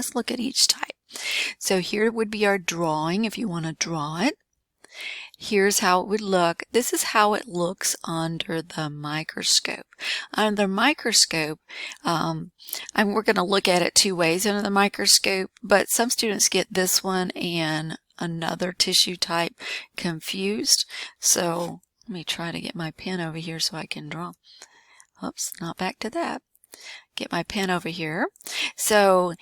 Let's look at each type. So here would be our drawing if you want to draw it. Here's how it would look. This is how it looks under the microscope. Under the microscope, we're going to look at it two ways under the microscope, but some students get this one and another tissue type confused. So let me try to get my pen over here so I can draw. Oops, not back to that. Get my pen over here. So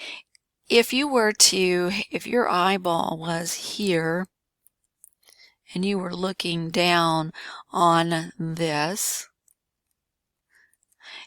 if your eyeball was here and you were looking down on this,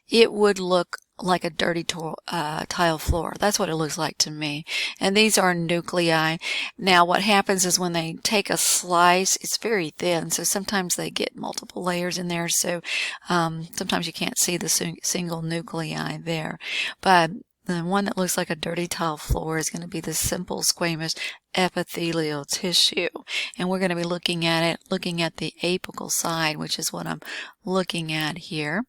it would look like a dirty tile floor. That's what it looks like to me. And these are nuclei. Now what happens is when they take a slice, it's very thin, so sometimes they get multiple layers in there, so sometimes you can't see the single nuclei there. But the one that looks like a dirty tile floor is going to be the simple squamous epithelial tissue. And we're going to be looking at the apical side, which is what I'm looking at here.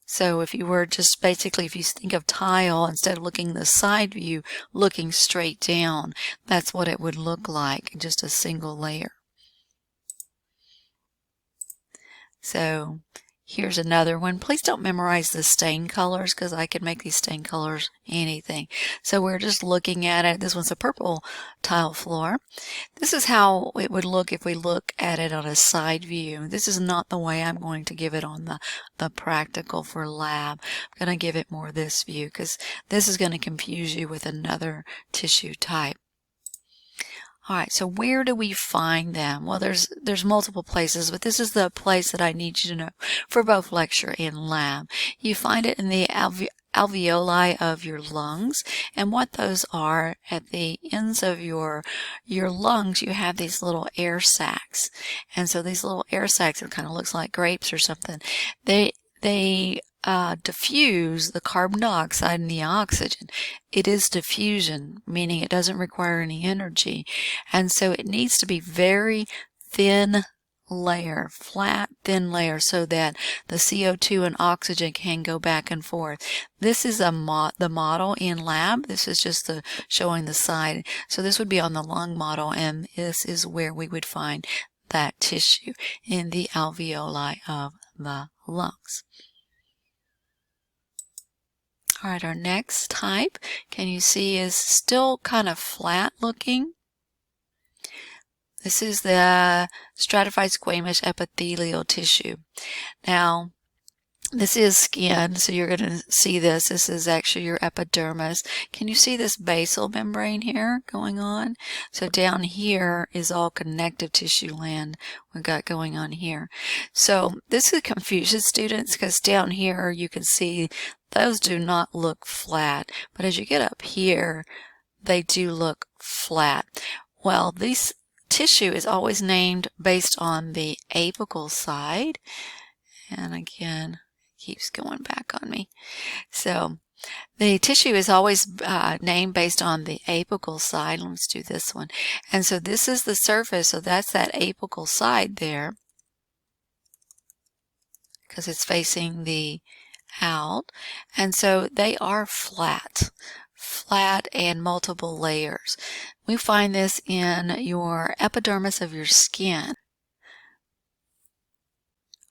So if you were just basically, if you think of tile, instead of looking the side view, looking straight down, that's what it would look like, just a single layer. So here's another one. Please don't memorize the stain colors because I can make these stain colors anything. So we're just looking at it. This one's a purple tile floor. This is how it would look if we look at it on a side view. This is not the way I'm going to give it on the practical for lab. I'm going to give it more this view because this is going to confuse you with another tissue type. All right, so where do we find them? Well, there's multiple places, but this is the place that I need you to know for both lecture and lab. You find it in the alveoli of your lungs, and what those are, at the ends of your lungs, you have these little air sacs. And so these little air sacs, it kind of looks like grapes or something. They diffuse the carbon dioxide and the oxygen. It is diffusion, meaning it doesn't require any energy. And so it needs to be very thin layer, flat, thin layer, so that the CO2 and oxygen can go back and forth. This is the model in lab. This is just showing the side. So this would be on the lung model, and this is where we would find that tissue in the alveoli of the lungs. All right, our next type, can you see, is still kind of flat looking. This is the stratified squamous epithelial tissue. Now, this is skin, so you're going to see this. This is actually your epidermis. Can you see this basal membrane here going on? So down here is all connective tissue land we've got going on here. So this confuses students because down here you can see those do not look flat, but as you get up here, they do look flat. Well, this tissue is always named based on the apical side, and again, keeps going back on me. So the tissue is always named based on the apical side. Let's do this one. And so this is the surface, so that's that apical side there, because it's facing the out. And so they are flat and multiple layers. We find this in your epidermis of your skin.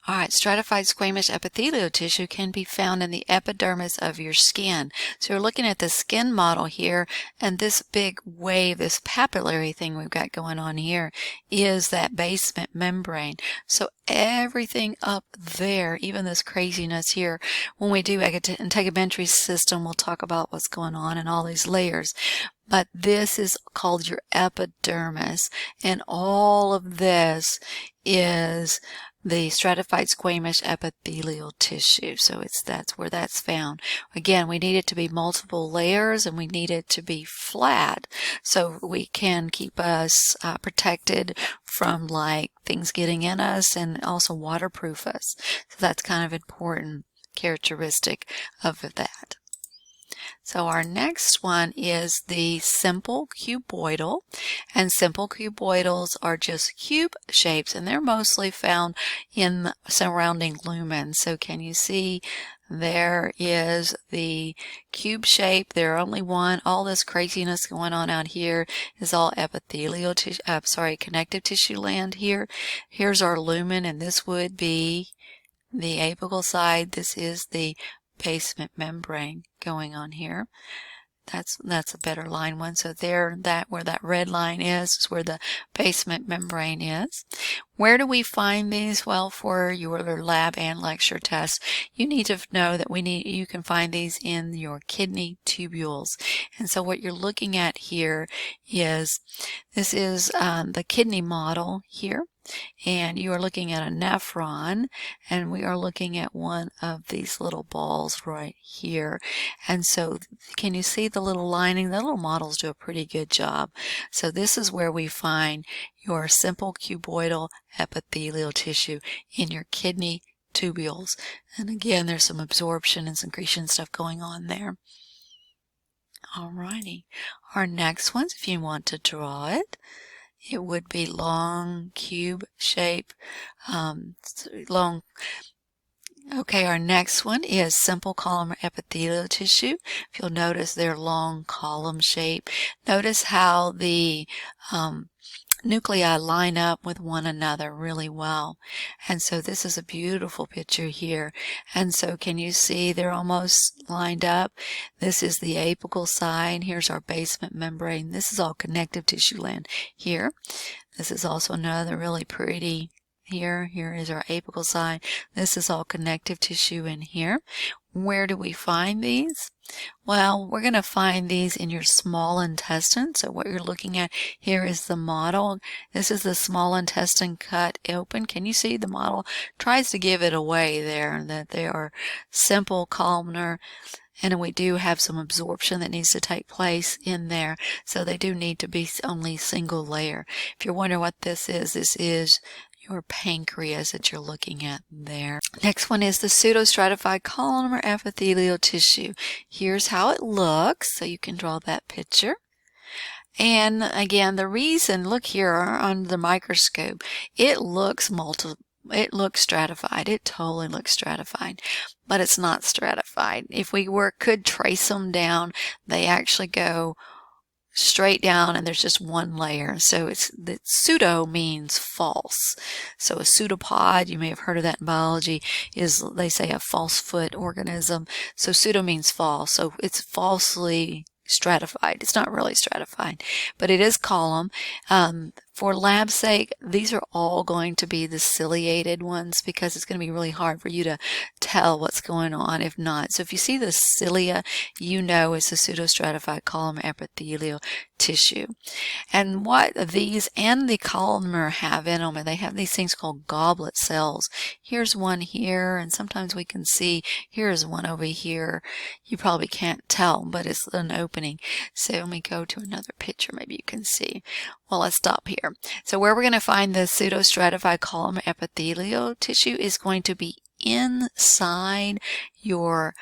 All right, stratified squamous epithelial tissue can be found in the epidermis of your skin. So you're looking at the skin model here, and this big wave, this papillary thing we've got going on here, is that basement membrane. So everything up there, even this craziness here, when we do integumentary system, we'll talk about what's going on in all these layers. But this is called your epidermis, and all of this is the stratified squamous epithelial tissue. So that's where that's found. Again, we need it to be multiple layers, and we need it to be flat so we can keep us protected from like things getting in us, and also waterproof us. So that's kind of important characteristic of that. So our next one is the simple cuboidal, and simple cuboidals are just cube shapes, and they're mostly found in surrounding lumens. So can you see There is the cube shape. There are only one. All this craziness going on out here is all epithelial tissue, connective tissue land here. Here's our lumen, and this would be the apical side. This is the basement membrane going on here. That's a better line one. So there, where that red line is where the basement membrane is. Where do we find these? Well, for your lab and lecture tests, you need to know that you can find these in your kidney tubules. And so what you're looking at here is, this is the kidney model here. And you are looking at a nephron, and we are looking at one of these little balls right here. And so can you see the little lining? The little models do a pretty good job. So this is where we find your simple cuboidal epithelial tissue in your kidney tubules. And again, there's some absorption and secretion stuff going on there. Alrighty. Our next ones, if you want to draw it, it would be long cube shape, long. Okay, our next one is simple columnar epithelial tissue. If you'll notice, they're long column shape. Notice how the nuclei line up with one another really well. And so this is a beautiful picture here. And so can you see they're almost lined up? This is the apical side. Here's our basement membrane. This is all connective tissue land here. This is also another really pretty here. Here is our apical side. This is all connective tissue in here. Where do we find these? Well, we're going to find these in your small intestine. So what you're looking at here is the model. This is the small intestine cut open. Can you see the model tries to give it away there, that they are simple columnar, and we do have some absorption that needs to take place in there. So they do need to be only single layer. If you're wondering what this is your pancreas that you're looking at there. Next one is the pseudostratified columnar epithelial tissue. Here's how it looks, so you can draw that picture. And again, the reason, look here on the microscope, it looks stratified. It totally looks stratified, but it's not stratified. If we could trace them down, they actually go straight down and there's just one layer. So the pseudo means false. So a pseudopod, you may have heard of that in biology, is, they say, a false foot organism. So pseudo means false. So it's falsely stratified. It's not really stratified, but it is column. For lab's sake, these are all going to be the ciliated ones because it's going to be really hard for you to tell what's going on if not. So if you see the cilia, you know it's a pseudostratified columnar epithelial tissue. And what these and the columnar have in them, they have these things called goblet cells. Here's one here, and sometimes we can see here's one over here. You probably can't tell, but it's an opening. So let me go to another picture, maybe you can see. Well, let's stop here. So where we're going to find the pseudostratified columnar epithelial tissue is going to be inside your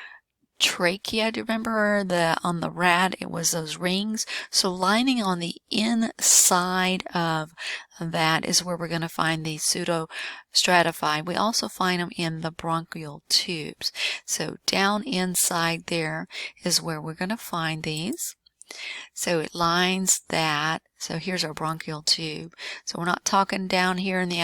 trachea. Do you remember on the rat, it was those rings? So lining on the inside of that is where we're going to find the pseudostratified. We also find them in the bronchial tubes. So down inside there is where we're going to find these. So it lines that. So here's our bronchial tube. So we're not talking down here in the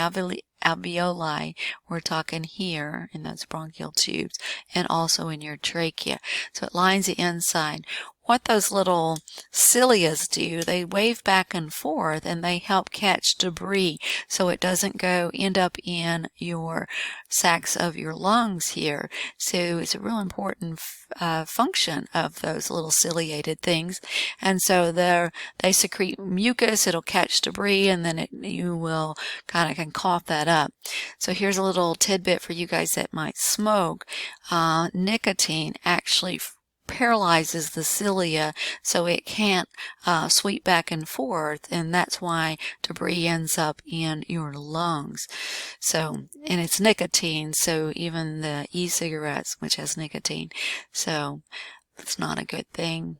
alveoli. We're talking here in those bronchial tubes and also in your trachea. So it lines the inside. What those little cilias do, they wave back and forth and they help catch debris so it doesn't end up in your sacs of your lungs here. So it's a real important function of those little ciliated things. And so they secrete mucus, it'll catch debris, and then you will can cough that up. So here's a little tidbit for you guys that might smoke. Nicotine actually paralyzes the cilia so it can't sweep back and forth, and that's why debris ends up in your lungs. So, and it's nicotine, so even the e-cigarettes, which has nicotine, so it's not a good thing.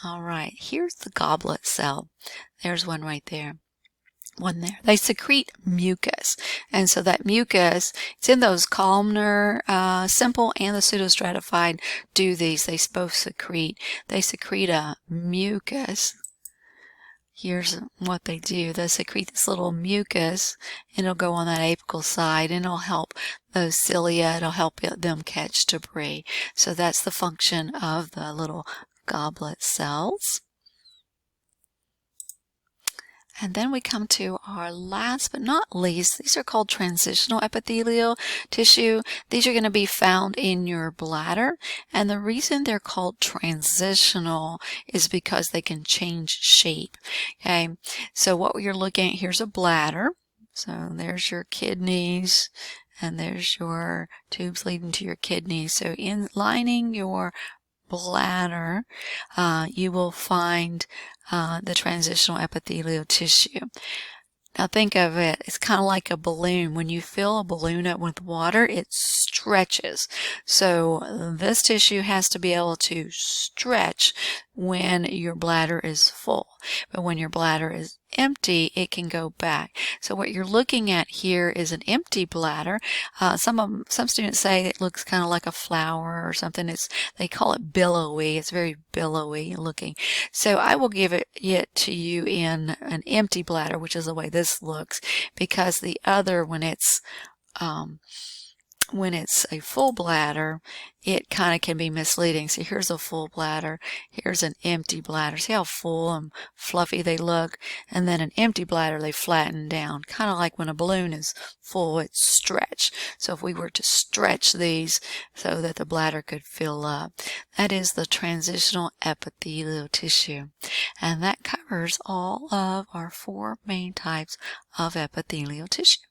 All right, here's the goblet cell. There's one right there. one there. They secrete mucus, and so that mucus, it's in those columnar, simple and the pseudostratified do these. They both secrete. They secrete a mucus. Here's what they do. They secrete this little mucus, and it'll go on that apical side, and it'll help those cilia. It'll help them catch debris. So that's the function of the little goblet cells. And then we come to our last but not least. These are called transitional epithelial tissue. These are going to be found in your bladder. And the reason they're called transitional is because they can change shape. Okay, so what you're looking at, here's a bladder. So there's your kidneys, and there's your tubes leading to your kidneys. So in lining your bladder, you will find the transitional epithelial tissue. Now think of it, it's kind of like a balloon. When you fill a balloon up with water, it stretches. So this tissue has to be able to stretch when your bladder is full. But when your bladder is empty, it can go back. So what you're looking at here is an empty bladder. Some students say it looks kind of like a flower or something. They call it billowy. It's very billowy looking. So I will give it to you in an empty bladder, which is the way this looks, because the other, when it's a full bladder, it kind of can be misleading. So here's a full bladder, here's an empty bladder. See how full and fluffy they look? And then an empty bladder, they flatten down, kind of like when a balloon is full, it's stretched. So if we were to stretch these so that the bladder could fill up, that is the transitional epithelial tissue. And that covers all of our 4 main types of epithelial tissue.